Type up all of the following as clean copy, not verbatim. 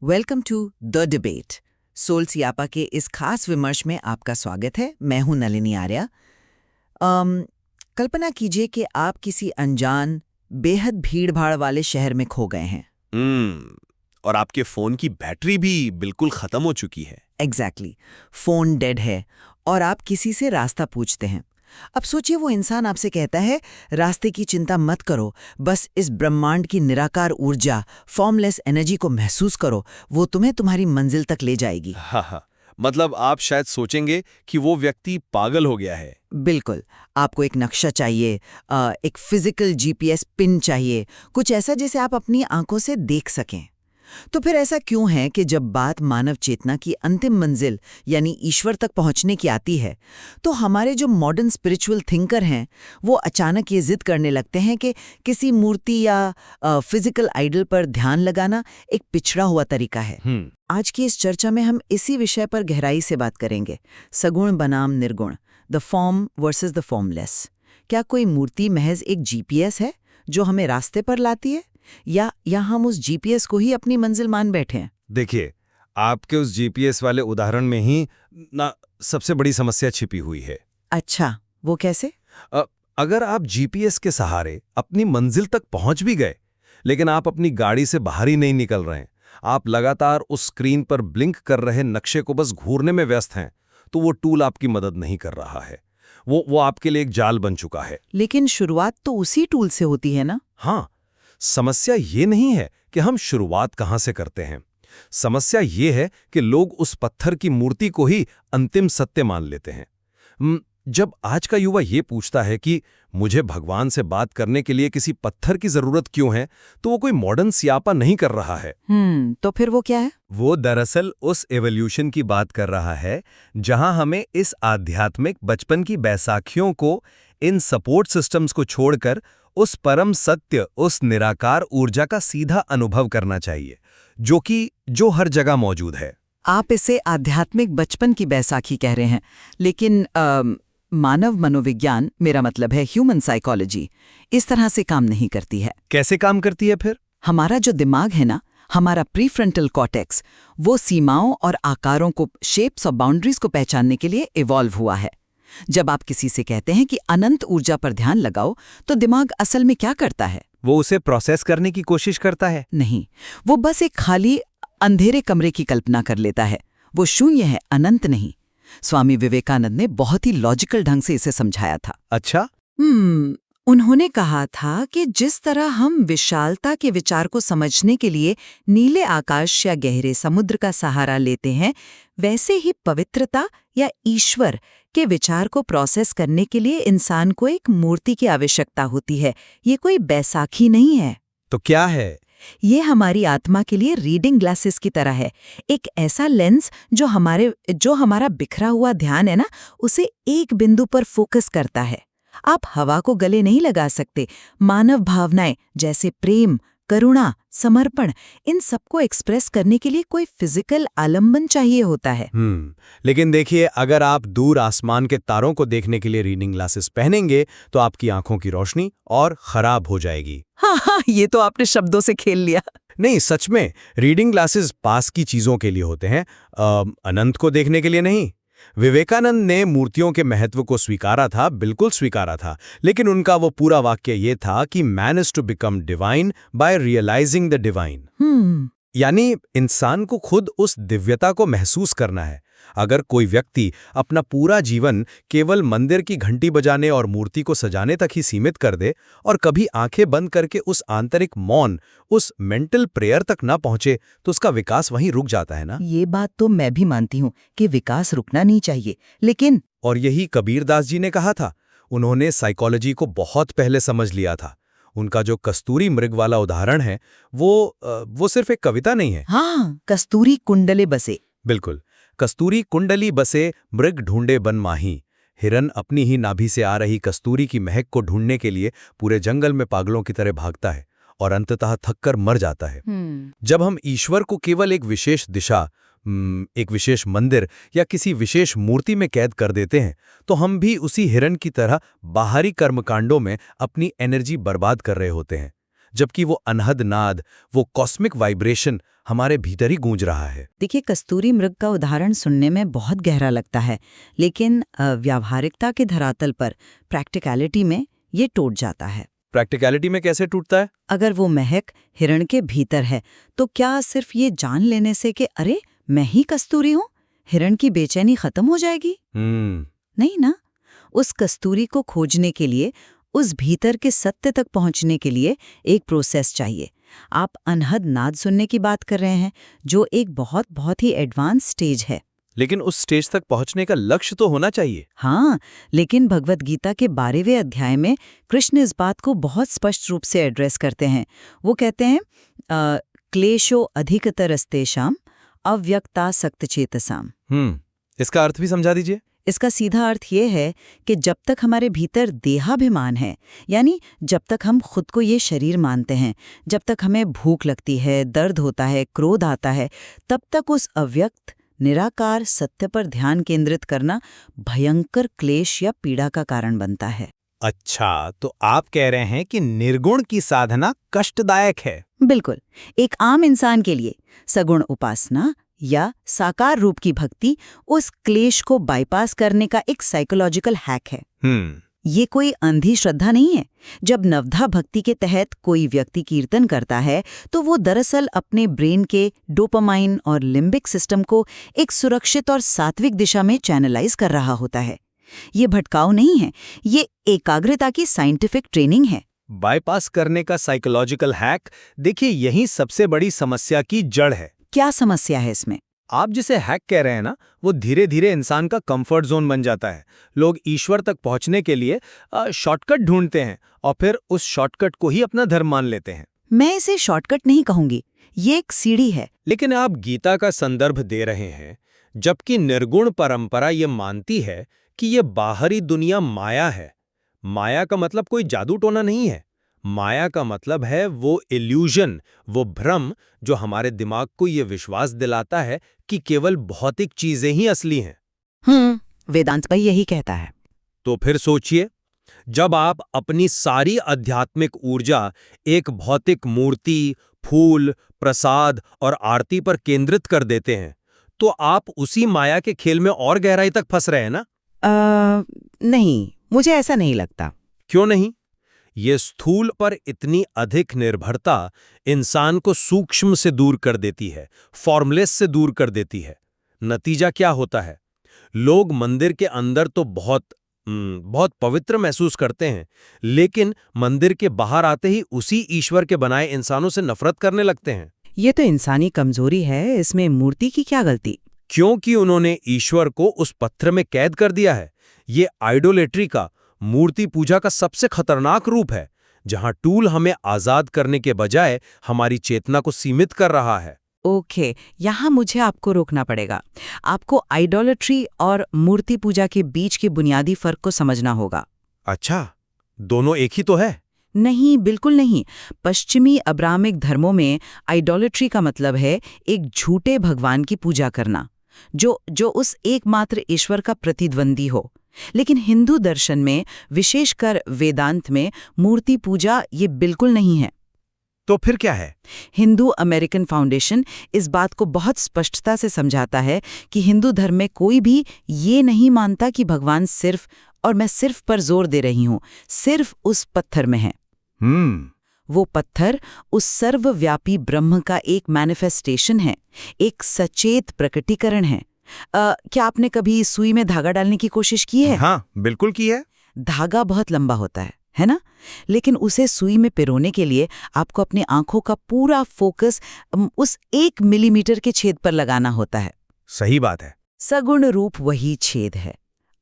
Welcome to the debate. Soul सियापा के इस खास विमर्श में आपका स्वागत है। मैं हूं नलिनी आर्या। कल्पना कीजिए कि आप किसी अनजान, बेहद भीड़-भाड़ वाले शहर में खो गए हैं। और आपके फोन की बैटरी भी बिल्कुल खत्म हो चुकी है। एग्जैक्टली, फोन डेड है और आप किसी से रास्ता पूछते हैं। अब सोचिए, वो इंसान आपसे कहता है, रास्ते की चिंता मत करो, बस इस ब्रह्मांड की निराकार ऊर्जा, फॉर्मलेस एनर्जी को महसूस करो, वो तुम्हें तुम्हारी मंजिल तक ले जाएगी। हाँ, मतलब आप शायद सोचेंगे कि वो व्यक्ति पागल हो गया है। बिल्कुल, आपको एक नक्शा चाहिए, एक फिजिकल जीपीएस पिन चाहिए, कुछ ऐसा जिसे आप अपनी आंखों से देख सकें। तो फिर ऐसा क्यों है कि जब बात मानव चेतना की अंतिम मंजिल यानी ईश्वर तक पहुंचने की आती है, तो हमारे जो मॉडर्न स्पिरिचुअल थिंकर हैं, वो अचानक ये जिद करने लगते हैं कि किसी मूर्ति या फिजिकल आइडल पर ध्यान लगाना एक पिछड़ा हुआ तरीका है। आज की इस चर्चा में हम इसी विषय पर गहराई से बात करेंगे। सगुण बनाम निर्गुण, the form versus the formless. क्या कोई मूर्ति महज एक जीपीएस है जो हमें रास्ते पर लाती है, या हम उस जीपीएस को ही अपनी मंजिल मान बैठे हैं? देखिए, आपके उस जीपीएस वाले उदाहरण में ही ना सबसे बड़ी समस्या छिपी हुई है। अच्छा, वो कैसे? अगर आप जीपीएस के सहारे अपनी मंजिल तक पहुंच भी गए, लेकिन आप अपनी गाड़ी से बाहर ही नहीं निकल रहे हैं, आप लगातार उस स्क्रीन पर ब्लिंक कर रहे नक्शे को बस घूरने में व्यस्त हैं, तो वो टूल आपकी मदद नहीं कर रहा है। वो आपके लिए एक जाल बन चुका है। लेकिन शुरुआत तो उसी टूल से होती है ना? हाँ, समस्या ये नहीं है कि हम शुरुआत कहाँ से करते हैं। समस्या ये है कि लोग उस पत्थर की मूर्ति को ही अंतिम सत्य मान लेते हैं। जब आज का युवा ये पूछता है कि मुझे भगवान से बात करने के लिए किसी पत्थर की जरूरत क्यों है, तो वो कोई मॉडर्न सियापा नहीं कर रहा है। तो फिर वो क्या है? वो दरअसल उस एवोल्यूशन की बात कर रहा है जहां हमें इस आध्यात्मिक बचपन की बैसाखियों को, इन सपोर्ट सिस्टम्स को छोड़कर उस परम सत्य, उस निराकार ऊर्जा का सीधा अनुभव करना चाहिए, जो हर जगह मौजूद है। आप इसे आध्यात्मिक बचपन की बैसाखी कह रहे हैं, लेकिन मानव मनोविज्ञान, मेरा मतलब है ह्यूमन साइकोलॉजी, इस तरह से काम नहीं करती है। कैसे काम करती है फिर? हमारा जो दिमाग है ना, हमारा प्रीफ्रंटल कॉर्टेक्स, वो सीमाओं और आकारों को, शेप्स और बाउंड्रीज को पहचानने के लिए इवॉल्व हुआ है। जब आप किसी से कहते हैं कि अनंत ऊर्जा पर ध्यान लगाओ, तो दिमाग असल में क्या करता है? वो उसे प्रोसेस करने की कोशिश करता है। नहीं, वो बस एक खाली अंधेरे कमरे की कल्पना कर लेता है। वो शून्य है, अनंत नहीं। स्वामी विवेकानंद ने बहुत ही लॉजिकल ढंग से इसे समझाया था। अच्छा? उन्होंने कहा था कि जिस तरह हम विशालता के विचार को समझने के लिए नीले आकाश या गहरे समुद्र का सहारा लेते हैं, वैसे ही पवित्रता या ईश्वर के विचार को प्रोसेस करने के लिए इंसान को एक मूर्ति की आवश्यकता होती है। ये कोई बैसाखी नहीं है। तो क्या है? ये हमारी आत्मा के लिए रीडिंग ग्लासेस की तरह है। एक ऐसा लेंस जो हमारा बिखरा हुआ ध्यान है ना, उसे एक बिंदु पर फोकस करता है। आप हवा को गले नहीं लगा सकते। मानव भावनाएं जैसे प्रेम, करुणा, समर्पण, इन सबको एक्सप्रेस करने के लिए कोई फिजिकल आलंबन चाहिए होता है। लेकिन देखिए, अगर आप दूर आसमान के तारों को देखने के लिए रीडिंग ग्लासेस पहनेंगे, तो आपकी आंखों की रोशनी और खराब हो जाएगी। हाँ, ये तो आपने शब्दों से खेल लिया। नहीं, सच में रीडिंग ग्लासेस पास की चीजों के लिए होते हैं, अनंत को देखने के लिए नहीं। विवेकानंद ने मूर्तियों के महत्व को स्वीकारा था, बिल्कुल स्वीकारा था, लेकिन उनका वो पूरा वाक्य ये था कि man is to become divine by realising the divine. यानी इंसान को खुद उस दिव्यता को महसूस करना है। अगर कोई व्यक्ति अपना पूरा जीवन केवल मंदिर की घंटी बजाने और मूर्ति को सजाने तक ही सीमित कर दे और कभी आंखें बंद करके उस आंतरिक मौन, उस मेंटल प्रेयर तक ना पहुंचे, तो उसका विकास वहीं रुक जाता है ना। ये बात तो मैं भी मानती हूँ कि विकास रुकना नहीं चाहिए, लेकिन और यही कबीरदास जी ने कहा था। उन्होंने साइकोलॉजी को बहुत पहले समझ लिया था। उनका जो कस्तूरी मृग वाला उदाहरण है, वो सिर्फ एक कविता नहीं है। हाँ, कस्तूरी कुंडले बसे। बिल्कुल, कस्तूरी कुंडली बसे मृग ढूंढे बन माही। हिरन अपनी ही नाभि से आ रही कस्तूरी की महक को ढूंढने के लिए पूरे जंगल में पागलों की तरह भागता है और अंततः थककर मर जाता है। जब हम ईश्वर को केवल एक विशेष दिशा, एक विशेष मंदिर या किसी विशेष मूर्ति में कैद कर देते हैं, तो हम भी उसी हिरन की तरह बाहरी कर्मकांडों में अपनी एनर्जी बर्बाद कर रहे होते हैं। जबकि वो अनहद नाद, वो कॉस्मिक वाइब्रेशन हमारे भीतर ही गूंज रहा है। देखिए, कस्तूरी मृग का उदाहरण सुनने में बहुत गहरा लगता है, लेकिन व्यावहारिकता के धरातल पर प्रैक्टिकलिटी में ये टूट जाता है। प्रैक्टिकलिटी में कैसे टूटता है? अगर वो महक हिरण के भीतर है, तो क्या सिर्फ ये जान लेने से कि अरे मैं ही कस्तूरी हूँ, हिरण की बेचैनी खत्म हो जाएगी? नहीं ना। उस कस्तूरी को खोजने के लिए, उस भीतर के सत्य तक पहुंचने के लिए एक प्रोसेस चाहिए। आप अनहद नाद सुनने की बात कर रहे हैं, जो एक बहुत ही एडवांस स्टेज है। लेकिन उस स्टेज तक पहुंचने का लक्ष्य तो होना चाहिए। हाँ, लेकिन भगवत गीता के 12वें अध्याय में कृष्ण इस बात को बहुत स्पष्ट रूप से एड्रेस करते हैं। वो कहते हैं क्लेशो अधिकतरस्तेषाम अव्यक्तासक्त चेतसाम। इसका अर्थ भी समझा दीजिए। इसका सीधा अर्थ ये है कि जब तक हमारे भीतर देहाभिमान है, यानी जब तक हम खुद को ये शरीर मानते हैं, जब तक हमें भूख लगती है, दर्द होता है, क्रोध आता है, तब तक उस अव्यक्त निराकार सत्य पर ध्यान केंद्रित करना भयंकर क्लेश या पीड़ा का कारण बनता है। अच्छा, तो आप कह रहे हैं कि निर्गुण की साधना कष्टदायक है? बिल्कुल। एक आम इंसान के लिए सगुण उपासना या साकार रूप की भक्ति उस क्लेश को बाईपास करने का एक साइकोलॉजिकल हैक है। ये कोई अंधी श्रद्धा नहीं है। जब नवधा भक्ति के तहत कोई व्यक्ति कीर्तन करता है, तो वो दरअसल अपने ब्रेन के डोपामाइन और लिम्बिक सिस्टम को एक सुरक्षित और सात्विक दिशा में चैनलाइज कर रहा होता है। ये भटकाव नहीं है, ये एकाग्रता की साइंटिफिक ट्रेनिंग है। बाईपास करने का साइकोलॉजिकल हैक, देखिए यही सबसे बड़ी समस्या की जड़ है। क्या समस्या है इसमें? आप जिसे हैक कह रहे हैं ना, वो धीरे धीरे इंसान का कंफर्ट जोन बन जाता है। लोग ईश्वर तक पहुंचने के लिए शॉर्टकट ढूंढते हैं और फिर उस शॉर्टकट को ही अपना धर्म मान लेते हैं। मैं इसे शॉर्टकट नहीं कहूंगी, ये एक सीढ़ी है। लेकिन आप गीता का संदर्भ दे रहे हैं, जबकि निर्गुण परंपरा ये मानती है कि ये बाहरी दुनिया माया है। माया का मतलब कोई जादू टोना नहीं है। माया का मतलब है वो इल्यूजन, वो भ्रम जो हमारे दिमाग को ये विश्वास दिलाता है कि केवल भौतिक चीजें ही असली हैं। वेदांत भाई यही कहता है। तो फिर सोचिए, जब आप अपनी सारी आध्यात्मिक ऊर्जा एक भौतिक मूर्ति, फूल, प्रसाद और आरती पर केंद्रित कर देते हैं, तो आप उसी माया के खेल में और गहराई तक फंस रहे हैं ना? नहीं, मुझे ऐसा नहीं लगता। क्यों नहीं? ये स्थूल पर इतनी अधिक निर्भरता इंसान को सूक्ष्म से दूर कर देती है, फॉर्मलेस से दूर कर देती है। नतीजा क्या होता है? लोग मंदिर के अंदर तो बहुत पवित्र महसूस करते हैं, लेकिन मंदिर के बाहर आते ही उसी ईश्वर के बनाए इंसानों से नफरत करने लगते हैं। ये तो इंसानी कमजोरी है, इसमें मूर्ति की क्या गलती? क्योंकि उन्होंने ईश्वर को उस पत्थर में कैद कर दिया है। ये आइडोलेट्री का, मूर्ति पूजा का सबसे खतरनाक रूप है, जहां टूल हमें आजाद करने के बजाय हमारी चेतना को सीमित कर रहा है। ओके, यहाँ मुझे आपको रोकना पड़ेगा। आपको आइडोलेट्री और मूर्ति पूजा के बीच के बुनियादी फर्क को समझना होगा। अच्छा, दोनों एक ही तो है? नहीं, बिल्कुल नहीं। पश्चिमी अब्राहमिक धर्मों में आइडोलेट्री का मतलब है एक झूठे भगवान की पूजा करना, जो उस एकमात्र ईश्वर का प्रतिद्वंदी हो। लेकिन हिंदू दर्शन में, विशेषकर वेदांत में, मूर्ति पूजा ये बिल्कुल नहीं है। तो फिर क्या है? हिंदू अमेरिकन फाउंडेशन इस बात को बहुत स्पष्टता से समझाता है कि हिंदू धर्म में कोई भी ये नहीं मानता कि भगवान सिर्फ, और मैं सिर्फ पर जोर दे रही हूं, सिर्फ उस पत्थर में है। वो पत्थर उस सर्वव्यापी ब्रह्म का एक मैनिफेस्टेशन है, एक सचेत प्रकटीकरण है। क्या आपने कभी सुई में धागा डालने की कोशिश की है? हाँ, बिल्कुल की है। धागा बहुत लंबा होता है ना? लेकिन उसे सुई में पिरोने के लिए आपको अपनी आंखों का पूरा फोकस उस 1 मिलीमीटर के छेद पर लगाना होता है। सही बात है। सगुण रूप वही छेद है।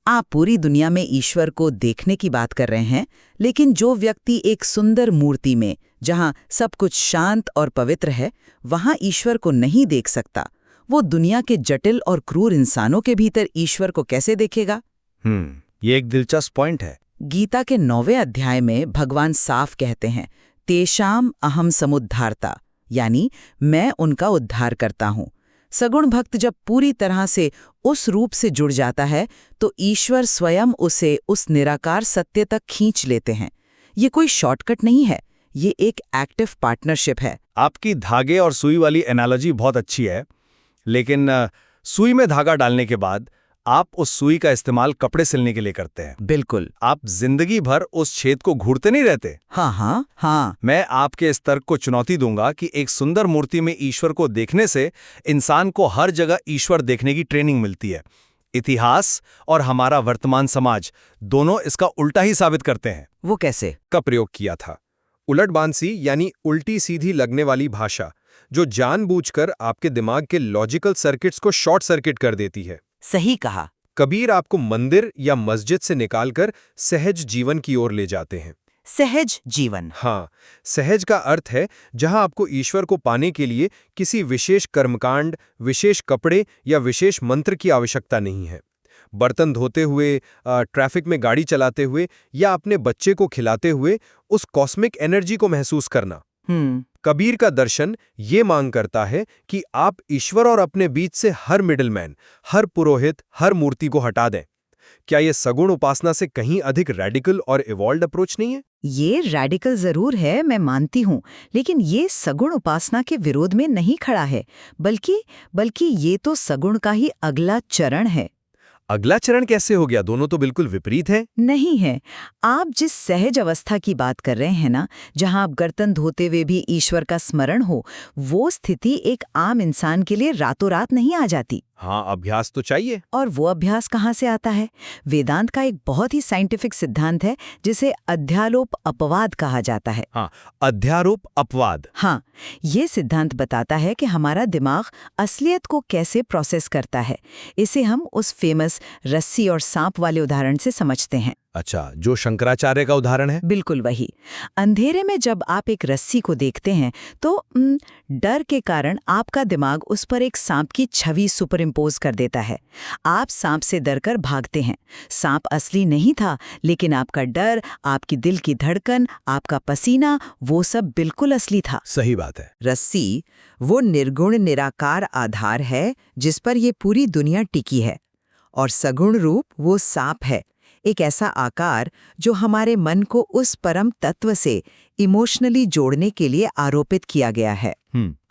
आप पूरी दुनिया में ईश्वर को देखने की बात कर रहे हैं, लेकिन जो व्यक्ति एक सुंदर मूर्ति में, जहां सब कुछ शांत और पवित्र है, वहां ईश्वर को नहीं देख सकता, वो दुनिया के जटिल और क्रूर इंसानों के भीतर ईश्वर को कैसे देखेगा? ये एक दिलचस्प पॉइंट है। गीता के 9वें अध्याय में भगवान साफ कहते हैं, तेषाम अहम समुद्धारता, यानी मैं उनका उद्धार करता हूं। सगुण भक्त जब पूरी तरह से उस रूप से जुड़ जाता है, तो ईश्वर स्वयं उसे उस निराकार सत्य तक खींच लेते हैं। ये कोई शॉर्टकट नहीं है, ये एक एक्टिव पार्टनरशिप है। आपकी धागे और सुई वाली एनालॉजी बहुत अच्छी है, लेकिन सुई में धागा डालने के बाद आप उस सुई का इस्तेमाल कपड़े सिलने के लिए करते हैं। बिल्कुल। आप जिंदगी भर उस छेद को घूरते नहीं रहते। हाँ हाँ हाँ। मैं आपके इस तर्क को चुनौती दूंगा कि एक सुंदर मूर्ति में ईश्वर को देखने से इंसान को हर जगह ईश्वर देखने की ट्रेनिंग मिलती है। इतिहास और हमारा वर्तमान समाज दोनों इसका उल्टा ही साबित करते हैं। वो कैसे? का प्रयोग किया था उलटबांसी यानी उल्टी सीधी लगने वाली भाषा, जो जानबूझकर आपके दिमाग के लॉजिकल सर्किट्स को शॉर्ट सर्किट कर देती है। सही कहा। कबीर आपको मंदिर या मस्जिद से निकालकर सहज जीवन की ओर ले जाते हैं। सहज जीवन। हाँ, सहज का अर्थ है जहां आपको ईश्वर को पाने के लिए किसी विशेष कर्मकांड, विशेष कपड़े या विशेष मंत्र की आवश्यकता नहीं है। बर्तन धोते हुए, ट्रैफिक में गाड़ी चलाते हुए या अपने बच्चे को खिलाते हुए उस कॉस्मिक एनर्जी को महसूस करना। कबीर का दर्शन ये मांग करता है कि आप ईश्वर और अपने बीच से हर मिडलमैन, हर पुरोहित, हर मूर्ति को हटा दें। क्या ये सगुण उपासना से कहीं अधिक रैडिकल और इवॉल्व्ड अप्रोच नहीं है? ये रैडिकल जरूर है, मैं मानती हूँ, लेकिन ये सगुण उपासना के विरोध में नहीं खड़ा है, बल्कि ये तो सगुण का ही अगला चरण है। अगला चरण कैसे हो गया? दोनों तो बिल्कुल विपरीत हैं। नहीं है। आप जिस सहज अवस्था की बात कर रहे हैं ना, जहां आप बर्तन धोते हुए भी ईश्वर का स्मरण हो, वो स्थिति एक आम इंसान के लिए रातों रात नहीं आ जाती। हाँ, अभ्यास तो चाहिए। और वो अभ्यास कहाँ से आता है? वेदांत का एक बहुत ही साइंटिफिक सिद्धांत है जिसे अध्यारोप अपवाद कहा जाता है। हाँ, अध्यारोप अपवाद। हाँ, ये सिद्धांत बताता है कि हमारा दिमाग असलियत को कैसे प्रोसेस करता है। इसे हम उस फेमस रस्सी और सांप वाले उदाहरण से समझते हैं। अच्छा, जो शंकराचार्य का उदाहरण है? बिल्कुल वही। अंधेरे में जब आप एक रस्सी को देखते हैं तो डर के कारण आपका दिमाग उस पर एक सांप की छवि सुपर इम्पोज कर देता है। आप सांप से डरकर भागते हैं। सांप असली नहीं था, लेकिन आपका डर, आपकी दिल की धड़कन, आपका पसीना, वो सब बिल्कुल असली था। सही बात है। रस्सी वो निर्गुण निराकार आधार है जिस पर ये पूरी दुनिया टिकी है, और सगुण रूप वो सांप है, एक ऐसा आकार जो हमारे मन को उस परम तत्व से इमोशनली जोड़ने के लिए आरोपित किया गया है।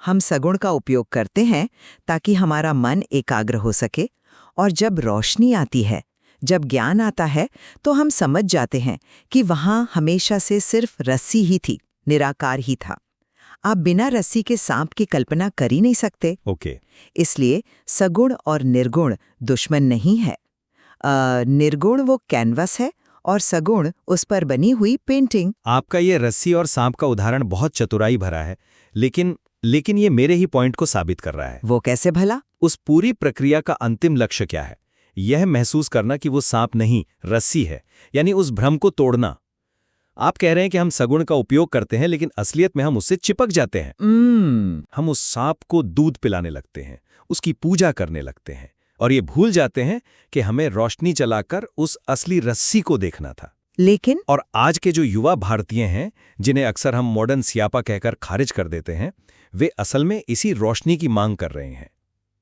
हम सगुण का उपयोग करते हैं ताकि हमारा मन एकाग्र हो सके, और जब रोशनी आती है, जब ज्ञान आता है, तो हम समझ जाते हैं कि वहां हमेशा से सिर्फ रस्सी ही थी, निराकार ही था। आप बिना रस्सी के सांप की कल्पना कर ही नहीं सकते। ओके। इसलिए सगुण और निर्गुण दुश्मन नहीं है। निर्गुण वो कैनवस है और सगुण उस पर बनी हुई पेंटिंग। आपका ये रस्सी और सांप का उदाहरण बहुत चतुराई भरा है, लेकिन ये मेरे ही पॉइंट को साबित कर रहा है। वो कैसे भला? उस पूरी प्रक्रिया का अंतिम लक्ष्य क्या है? यह महसूस करना कि वो सांप नहीं, रस्सी है, यानी उस भ्रम को तोड़ना। आप कह रहे हैं कि हम सगुण का उपयोग करते हैं, लेकिन असलियत में हम उससे चिपक जाते हैं। हम उस सांप को दूध पिलाने लगते हैं, उसकी पूजा करने लगते हैं, और ये भूल जाते हैं कि हमें रोशनी चलाकर उस असली रस्सी को देखना था। लेकिन और आज के जो युवा भारतीय हैं, जिन्हें अक्सर हम मॉडर्न सियापा कहकर खारिज कर देते हैं, वे असल में इसी रोशनी की मांग कर रहे हैं।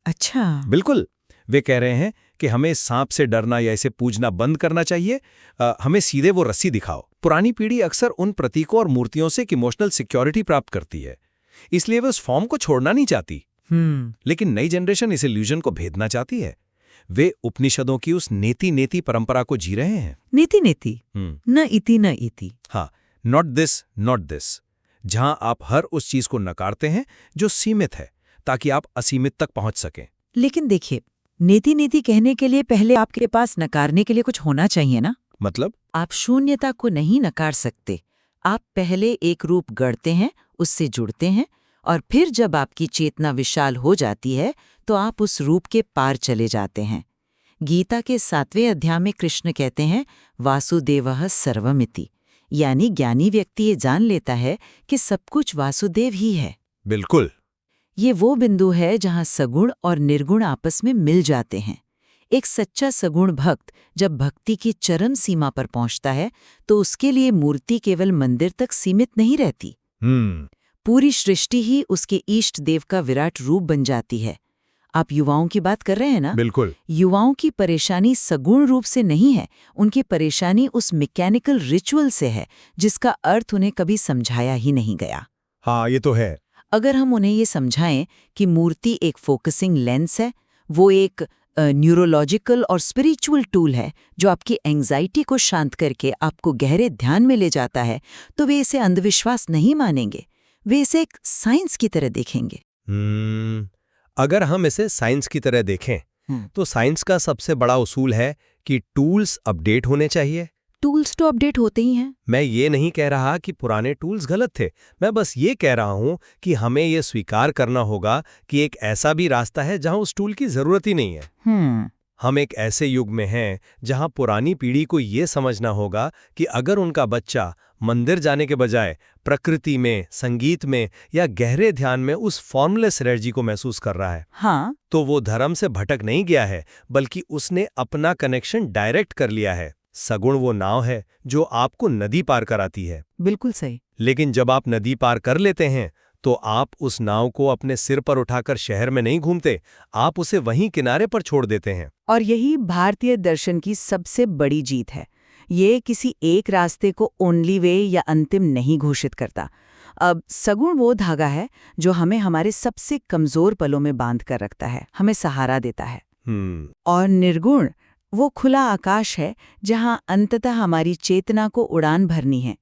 अच्छा। बिल्कुल। वे कह रहे हैं कि हमें सांप से डरना या इसे पूजना बंद करना चाहिए, हमें सीधे वो रस्सी दिखाओ। पुरानी पीढ़ी अक्सर उन प्रतीकों और मूर्तियों से इमोशनल सिक्योरिटी प्राप्त करती है, इसलिए वे उस फॉर्म को छोड़ना नहीं चाहती। लेकिन नई जनरेशन इस इल्यूजन को भेदना चाहती है। वे उपनिषदों की उस नेति परंपरा को जी रहे हैं। नेति न इति। हाँ, नॉट दिस, जहां आप हर उस चीज को नकारते हैं जो सीमित है, ताकि आप असीमित तक पहुंच सकें। लेकिन देखिए, नेति कहने के लिए पहले आपके पास नकारने के लिए कुछ होना चाहिए ना? मतलब? आप शून्यता को नहीं नकार सकते। आप पहले एक रूप गढ़ते हैं, उससे जुड़ते हैं, और फिर जब आपकी चेतना विशाल हो जाती है तो आप उस रूप के पार चले जाते हैं। गीता के 7वें अध्याय में कृष्ण कहते हैं, वासुदेवः सर्वमिति, यानी ज्ञानी व्यक्ति ये जान लेता है कि सब कुछ वासुदेव ही है। बिल्कुल। ये वो बिंदु है जहां सगुण और निर्गुण आपस में मिल जाते हैं। एक सच्चा सगुण भक्त जब भक्ति की चरम सीमा पर पहुंचता है तो उसके लिए मूर्ति केवल मंदिर तक सीमित नहीं रहती। पूरी सृष्टि ही उसके इष्ट देव का विराट रूप बन जाती है। आप युवाओं की बात कर रहे हैं ना? बिल्कुल। युवाओं की परेशानी सगुण रूप से नहीं है, उनकी परेशानी उस मैकेनिकल रिचुअल से है जिसका अर्थ उन्हें कभी समझाया ही नहीं गया। हाँ, ये तो है। अगर हम उन्हें ये समझाएं कि मूर्ति एक फोकसिंग लेंस है, वो एक न्यूरोलॉजिकल और स्पिरिचुअल टूल है जो आपकी एंग्जाइटी को शांत करके आपको गहरे ध्यान में ले जाता है, तो वे इसे अंधविश्वास नहीं मानेंगे, वे इसे एक साइंस की तरह देखेंगे। अगर हम इसे साइंस की तरह देखें तो साइंस का सबसे बड़ा उसूल है कि टूल्स अपडेट होने चाहिए। टूल्स तो अपडेट होते ही हैं। मैं ये नहीं कह रहा कि पुराने टूल्स गलत थे, मैं बस ये कह रहा हूं कि हमें ये स्वीकार करना होगा कि एक ऐसा भी रास्ता है जहां उस टूल की जरूरत ही नहीं है। हम एक ऐसे युग में हैं जहां पुरानी पीढ़ी को ये समझना होगा कि अगर उनका बच्चा मंदिर जाने के बजाय प्रकृति में, संगीत में या गहरे ध्यान में उस फॉर्मलेस एनर्जी को महसूस कर रहा है, तो वो धर्म से भटक नहीं गया है, बल्कि उसने अपना कनेक्शन डायरेक्ट कर लिया है। सगुण वो नाव है जो आपको नदी पार कराती है। बिल्कुल सही। लेकिन जब आप नदी पार कर लेते हैं तो आप उस नाव को अपने सिर पर उठाकर शहर में नहीं घूमते, आप उसे वहीं किनारे पर छोड़ देते हैं। और यही भारतीय दर्शन की सबसे बड़ी जीत है। ये किसी एक रास्ते को ओनली वे या अंतिम नहीं घोषित करता। अब सगुण वो धागा है जो हमें हमारे सबसे कमजोर पलों में बांध कर रखता है, हमें सहारा देता है। और निर्गुण वो खुला आकाश है जहां अंततः हमारी चेतना को उड़ान भरनी है।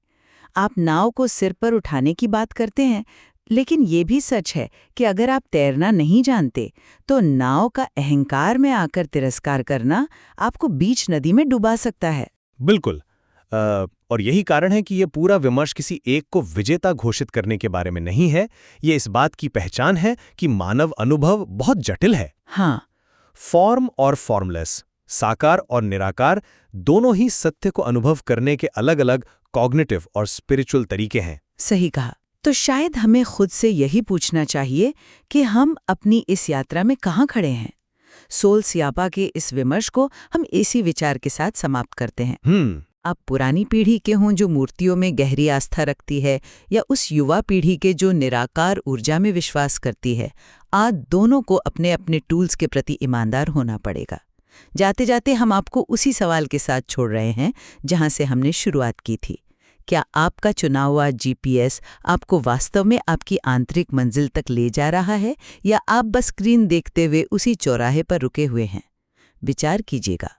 आप नाव को सिर पर उठाने की बात करते हैं, लेकिन ये भी सच है कि अगर आप तैरना नहीं जानते तो नाव का अहंकार में आकर तिरस्कार करना आपको बीच नदी में डुबा सकता है। बिल्कुल। और यही कारण है कि ये पूरा विमर्श किसी एक को विजेता घोषित करने के बारे में नहीं है, ये इस बात की पहचान है कि मानव अनुभव बहुत जटिल है। फॉर्म और फॉर्मलेस, साकार और निराकार, दोनों ही सत्य को अनुभव करने के अलग-अलग कॉग्निटिव और स्पिरिचुअल तरीके हैं। सही कहा। तो शायद हमें खुद से यही पूछना चाहिए कि हम अपनी इस यात्रा में कहाँ खड़े हैं। सोल सियापा के इस विमर्श को हम इसी विचार के साथ समाप्त करते हैं। आप पुरानी पीढ़ी के हों जो मूर्तियों में गहरी आस्था रखती है, या उस युवा पीढ़ी के जो निराकार ऊर्जा में विश्वास करती है, आज दोनों को अपने अपने टूल्स के प्रति ईमानदार होना पड़ेगा। जाते जाते हम आपको उसी सवाल के साथ छोड़ रहे हैं जहां से हमने शुरुआत की थी। क्या आपका चुना हुआ जीपीएस आपको वास्तव में आपकी आंतरिक मंजिल तक ले जा रहा है, या आप बस स्क्रीन देखते हुए उसी चौराहे पर रुके हुए हैं? विचार कीजिएगा।